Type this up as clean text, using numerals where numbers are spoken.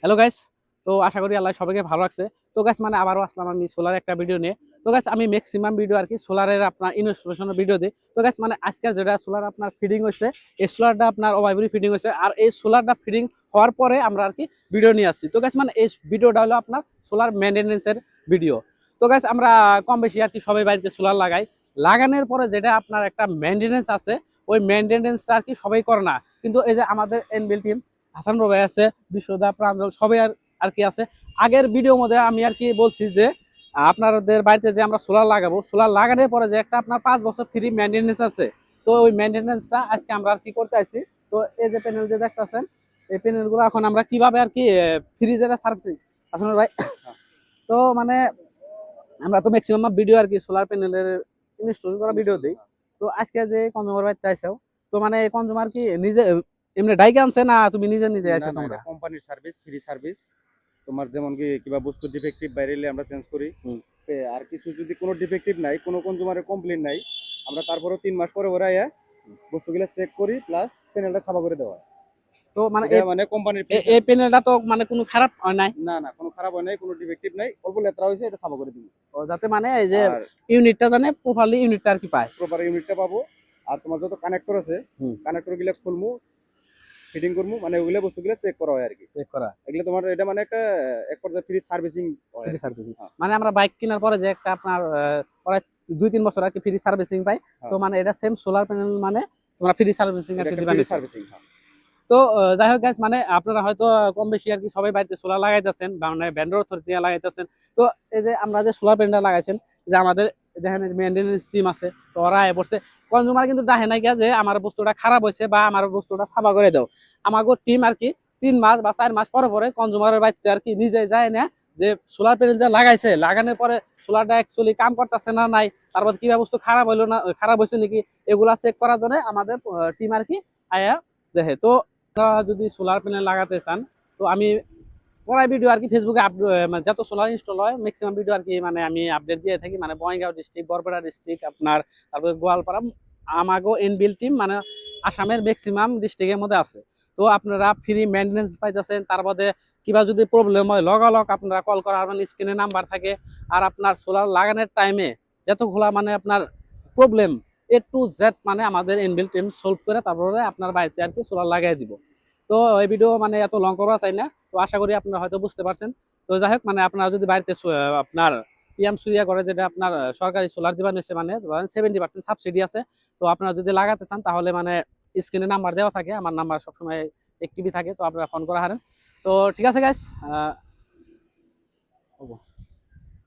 Hello guys. তো আশা করি আল্লাহ সবাইকে ভালো রাখছে। তো গাইস মানে আবারও আসলাম আমি সোলার একটা ভিডিও নিয়ে। তো গাইস আমি ম্যাক্সিমাম ভিডিও আর কি সোলারের আপনার ইনস্টলেশনের ভিডিও দিই। তো গাইস মানে আজকে যেটা সোলার আপনার ফিডিং হয়েছে, এই সোলারটা আপনার ওভারভিউ ফিডিং হয়েছে, আর এই সোলারটা ফিডিং হওয়ার পরে আমরা আর কি ভিডিও নিয়ে আসছি। তো গাইস মানে এই ভিডিওটা হলো আপনার সোলার মেইনটেনেন্সের ভিডিও। তো গাইস আমরা কম বেশি আর কি সবাই বাড়িতে সোলার লাগাই। লাগানোর পরে যেটা আপনার একটা মেইনটেনেন্স আছে, ওই মেইনটেনেন্সটা আর কি সবাই করে না। কিন্তু এই যে আমাদের এনবিএল টিম হাসান ভাই আছে, বিশ্বদা, প্রাঞ্জল সবাই আর কি আছে। আগের ভিডিওর মধ্যে আমি আর কি বলছি যে আপনাদের বাড়িতে যে আমরা সোলার লাগাবো, সোলার লাগানোর পরে যে একটা আপনার 5 বছর ফ্রি মেইনটেনেন্স আছে। তো ওই মেইনটেনেন্সটা আজকে আমরা আর কি করতে আসি। তো এই যে প্যানেল যে দেখতেছেন, এই প্যানেলগুলো এখন আমরা কিভাবে আর কি ফ্রিজের সার্ভিসিং হাসান ভাই। তো মানে আমরা তো ম্যাক্সিমাম ভিডিও আর কি সোলার প্যানেলের ইনস্টল করা ভিডিও দিই। তো আজকে যে কনজিউমার বাড়িতে আইসাও, তো মানে কনজিউমার কি নিজে এমনি ডাইকে আনছে না তুমি নিজে নিজে না আইছো না তোমরা? এটা কোম্পানির সার্ভিস, ফ্রি সার্ভিস। তোমার যেমন কি কিবা বস্তু ডিফেক্টিভ বাইরেলে আমরা চেঞ্জ করি। হুম। আর কিছু যদি কোনো ডিফেক্টিভ নাই, কোনো কনজিউমারের কমপ্লেইন নাই, আমরা তারপরেও 3 মাস পরে ওরা আয়া বস্তুগুলো চেক করি, প্লাস প্যানেলটা সাফা করে দেওয়া। তো মানে এটা মানে কোম্পানির ফ্রি এই সার্ভিস। প্যানেলটা তো মানে কোনো খারাপ হয় নাই? না না, কোনো খারাপ হয় নাই, কোনো ডিফেক্টিভ নাই, অল্প লেত্রা হয়েছে, এটা সাফা করে দিব। ও যাতে মানে এই যে আর ইউনিটটা জানে প্রপারলি ইউনিটটা আর কি পায়। প্রপার ইউনিটটা পাবো। আর তোমার যত কানেক্টর আছে, হুম। কানেক্টর গুলো খুলমু, ফিটিং করমু, মানে ওগুলো বস্তুগুলো চেক করা হয় আর কি। চেক করা এগুলো তোমার এটা মানে একটা এক পর্যায়ে ফ্রি সার্ভিসিং হয় ফ্রি আর কি। সার্ভিসিং। হ্যাঁ মানে আমরা বাইক কেনার পরে যে একটা আপনার পরে 2-3 বছর আর কি ফ্রি সার্ভিসিং পাই। তো হ্যাঁ, মানে এটা সেম সোলার প্যানেল, মানে তোমরা ফ্রি সার্ভিসিং আর এটা কি একটা দিবা ফ্রি নিছো। সার্ভিসিং। হ্যাঁ তো যাই হোক গাইস, মানে আপনারা হয়তো কম বেশি আর কি সবাই বাড়িতে সোলার লাগাইতেছেন বা মানে ব্যান্ডের অথরিটি লাগাইতেছেন। তো এই যে আমরা যে সোলার প্যানেলটা লাগাইছেন, যে আমাদের দেখেন মেইনটেনেন্স টিম আছে, তো ওরা আয় পড়ছে। কনজিউমার কিন্তু ডাহে নাই গিয়া যে আমার বস্তুটা খারাপ হয়েছে বা আমার বস্তুটা সাফা করে দাও। আমাগো টিম আর কি 3 মাস বা 4 মাস পরে পরে কনজিউমারের বাড়িতে আর কি নিজে যায় না, যে সোলার প্যানেল যে লাগাইছে, লাগানোর পরে সোলারটা অ্যাকচুয়ালি কাম করতেছে না নাই, তারপর কি বস্তু খারাপ হইলো না, খারাপ হয়েছে নাকি, এগুলা চেক করার জন্য আমাদের টিম আর কি আয়া দেখে। তো আপনারা যদি সোলার প্যানেল লাগাতে চান, তো আমি পরে ভিডিও আর কি ফেসবুকে মানে যত সোলার ইনস্টল হয় ম্যাক্সিমাম ভিডিও আর কি মানে আমি আপডেট দিয়ে থাকি, মানে বঙ্গাইগাঁও ডিস্ট্রিক্ট, বরপেটা ডিস্ট্রিক্ট, আপনার তারপরে গোয়ালপাড়া, আমাগো এনবিএল টিম মানে আসামের ম্যাক্সিমাম ডিস্ট্রিক্টের মধ্যে আছে। তো আপনারা ফ্রি মেইনটেনেন্স পাইতেছেন। তার মধ্যে কিবা যদি প্রবলেম হয় লগালগ আপনারা কল করা, মানে স্ক্রিনে নাম্বার থাকে। আর আপনার সোলার লাগানোর টাইমে যতগুলা মানে আপনার প্রবলেম A to Z মানে আমাদের এনবিএল টিম সলভ করে তারপরে আপনার বাড়িতে আর কি সোলার লাগাই দিব। তো এই ভিডিও মানে এত লং করা চাই না, তো আশা করি আপনারা হয়তো বুঝতে পারছেন। তো যাই হোক, মানে আপনারা যদি বাড়িতে আপনার পিএম সূর্যা করে যেটা আপনার সরকারি সোলার দিবা নিচ্ছে, মানে 70% সাবসিডি আছে। তো আপনারা যদি লাগাতে চান তাহলে মানে স্ক্রিনে নাম্বার দেওয়া থাকে, আমার নাম্বার সবসময় অ্যাক্টিভই থাকে, তো আপনারা ফোন করা হারেন। তো ঠিক আছে গাইস।